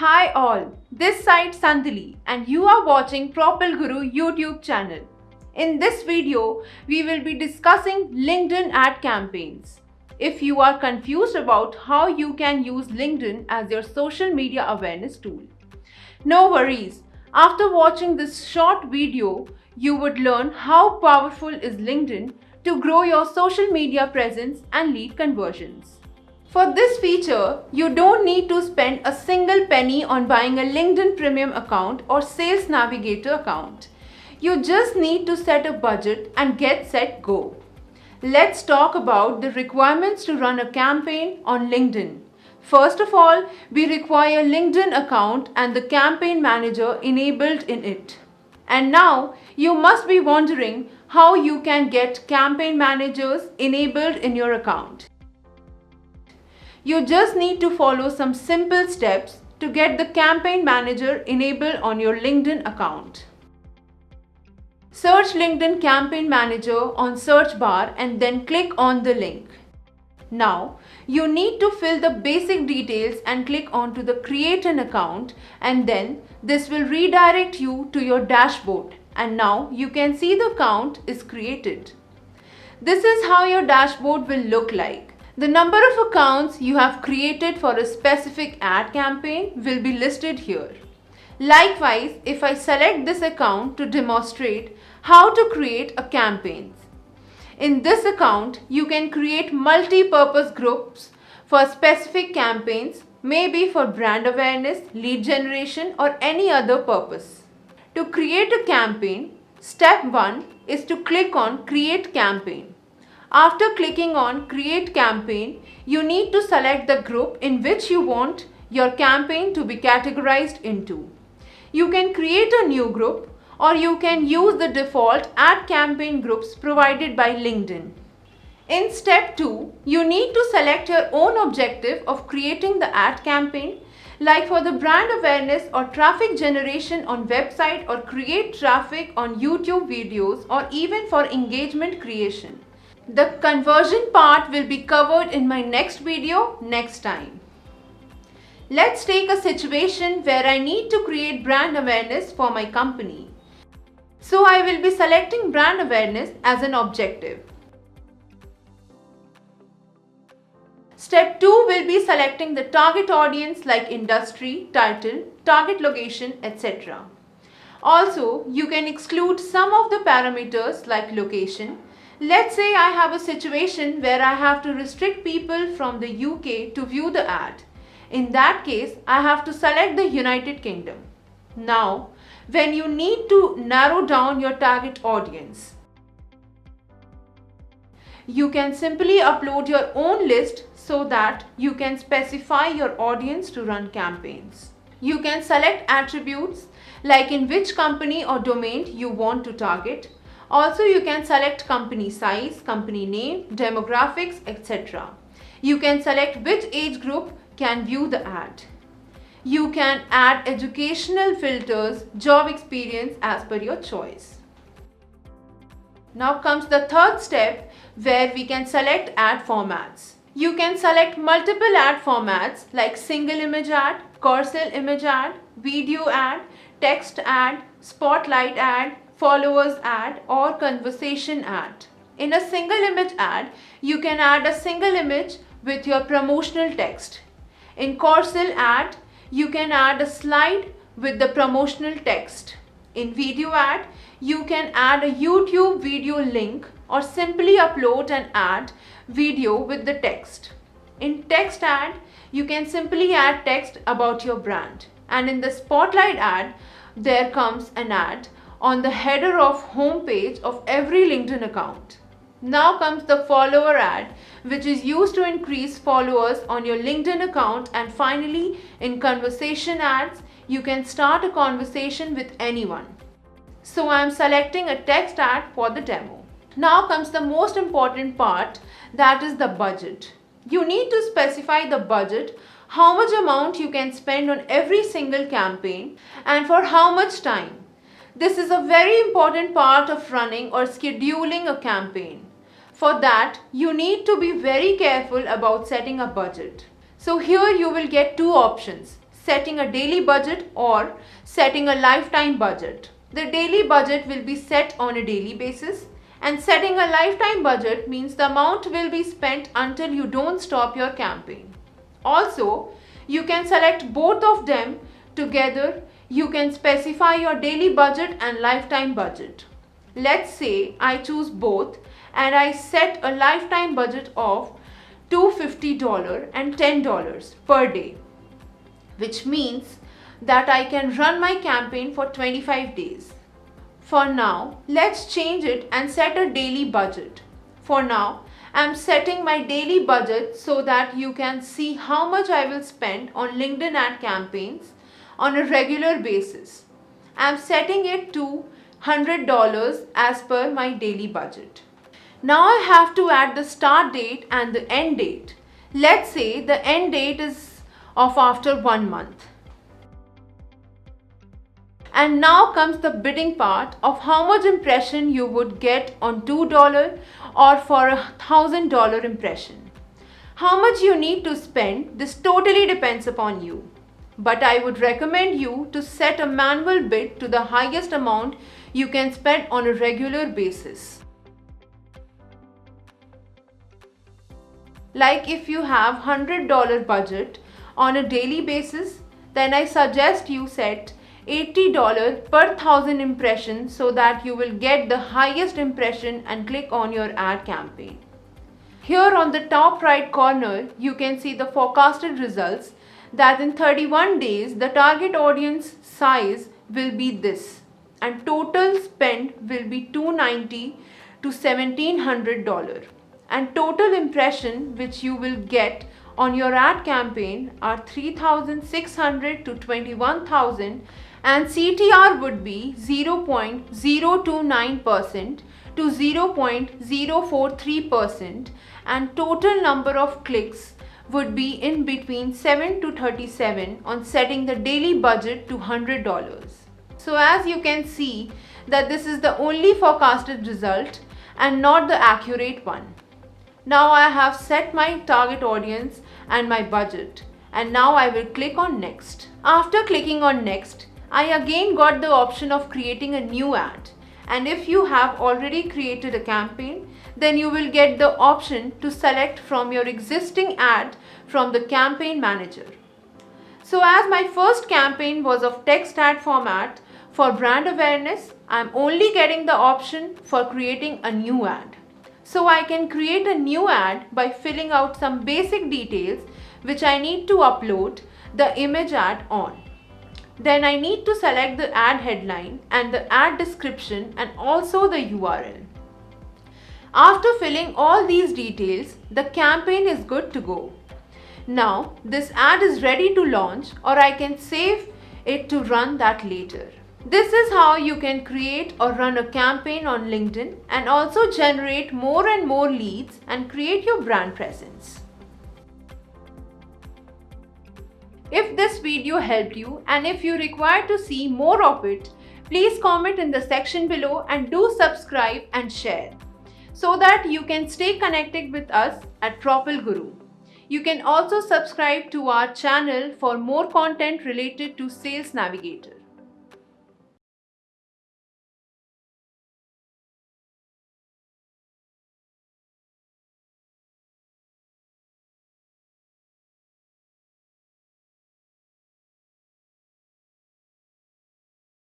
Hi all, this side Sandali and you are watching Propel Guru YouTube channel. In this video, we will be discussing LinkedIn ad campaigns. If you are confused about how you can use LinkedIn as your social media awareness tool, no worries. After watching this short video, you would learn how powerful is LinkedIn to grow your social media presence and lead conversions. For this feature, you don't need to spend a single penny on buying a LinkedIn Premium account or Sales Navigator account. You just need to set a budget and get set go. Let's talk about the requirements to run a campaign on LinkedIn. First of all, we require a LinkedIn account and the campaign manager enabled in it. And now, you must be wondering how you can get campaign managers enabled in your account. You just need to follow some simple steps to get the campaign manager enabled on your LinkedIn account. Search LinkedIn Campaign Manager on search bar and then click on the link. Now, you need to fill the basic details and click onto the Create an Account, and then this will redirect you to your dashboard, and now you can see the account is created. This is how your dashboard will look like. The number of accounts you have created for a specific ad campaign will be listed here. Likewise, if I select this account to demonstrate how to create a campaign. In this account, you can create multi-purpose groups for specific campaigns, maybe for brand awareness, lead generation, or any other purpose. To create a campaign, step 1 is to click on Create Campaign. After clicking on Create Campaign, you need to select the group in which you want your campaign to be categorized into. You can create a new group or you can use the default ad campaign groups provided by LinkedIn. In step 2, you need to select your own objective of creating the ad campaign, like for the brand awareness or traffic generation on website, or create traffic on YouTube videos, or even for engagement creation. The conversion part will be covered in my next video next time. Let's take a situation where I need to create brand awareness for my company. So I will be selecting brand awareness as an objective. Step 2 will be selecting the target audience like industry, title, target location, etc. Also, you can exclude some of the parameters like location. Let's say I have a situation where I have to restrict people from the UK to view the ad. In that case, I have to select the United Kingdom. Now, when you need to narrow down your target audience, you can simply upload your own list so that you can specify your audience to run campaigns. You can select attributes like in which company or domain you want to target. Also, you can select company size, company name, demographics, etc. You can select which age group can view the ad. You can add educational filters, job experience as per your choice. Now comes the third step where we can select ad formats. You can select multiple ad formats like single image ad, carousel image ad, video ad, text ad, spotlight ad, followers ad, or conversation ad. In a single image ad, you can add a single image with your promotional text. In carousel ad, you can add a slide with the promotional text. In video ad, you can add a YouTube video link or simply upload an ad video with the text. In text ad, you can simply add text about your brand. And in the spotlight ad, there comes an ad on the header of home page of every LinkedIn account. Now comes the follower ad, which is used to increase followers on your LinkedIn account. And finally, in conversation ads, you can start a conversation with anyone. So I am selecting a text ad for the demo. Now comes the most important part, that is the budget. You need to specify the budget, how much amount you can spend on every single campaign and for how much time. This is a very important part of running or scheduling a campaign. For that, you need to be very careful about setting a budget. So here you will get two options, setting a daily budget or setting a lifetime budget. The daily budget will be set on a daily basis, and setting a lifetime budget means the amount will be spent until you don't stop your campaign. Also, you can select both of them together. You can specify your daily budget and lifetime budget. Let's say I choose both and I set a lifetime budget of $250 and $10 per day, which means that I can run my campaign for 25 days. For now, let's change it and set a daily budget. For now, I'm setting my daily budget so that you can see how much I will spend on LinkedIn ad campaigns on a regular basis. I'm setting it to $100 as per my daily budget. Now I have to add the start date and the end date. Let's say the end date is of after 1 month. And now comes the bidding part of how much impression you would get on $2 or for $1,000 impression. How much you need to spend, this totally depends upon you. But I would recommend you to set a manual bid to the highest amount you can spend on a regular basis. Like if you have $100 budget on a daily basis, then I suggest you set $80 per 1,000 impressions so that you will get the highest impression and click on your ad campaign. Here on the top right corner, you can see the forecasted results that in 31 days the target audience size will be this and total spend will be $290 to $1,700 and total impression which you will get on your ad campaign are 3,600 to 21,000 and CTR would be 0.029% to 0.043% and total number of clicks would be in between 7 to 37 on setting the daily budget to $100. So as you can see that this is the only forecasted result and not the accurate one. Now I have set my target audience and my budget, and now I will click on next. After clicking on next, I again got the option of creating a new ad, and if you have already created a campaign, then you will get the option to select from your existing ad from the campaign manager. So as my first campaign was of text ad format for brand awareness, I am only getting the option for creating a new ad. So I can create a new ad by filling out some basic details which I need to upload the image ad on. Then I need to select the ad headline and the ad description and also the URL. After filling all these details, the campaign is good to go. Now this ad is ready to launch, or I can save it to run that later. This is how you can create or run a campaign on LinkedIn and also generate more and more leads and create your brand presence. If this video helped you and if you require to see more of it, please comment in the section below and do subscribe and share so that you can stay connected with us at Propel Guru. You can also subscribe to our channel for more content related to Sales Navigator.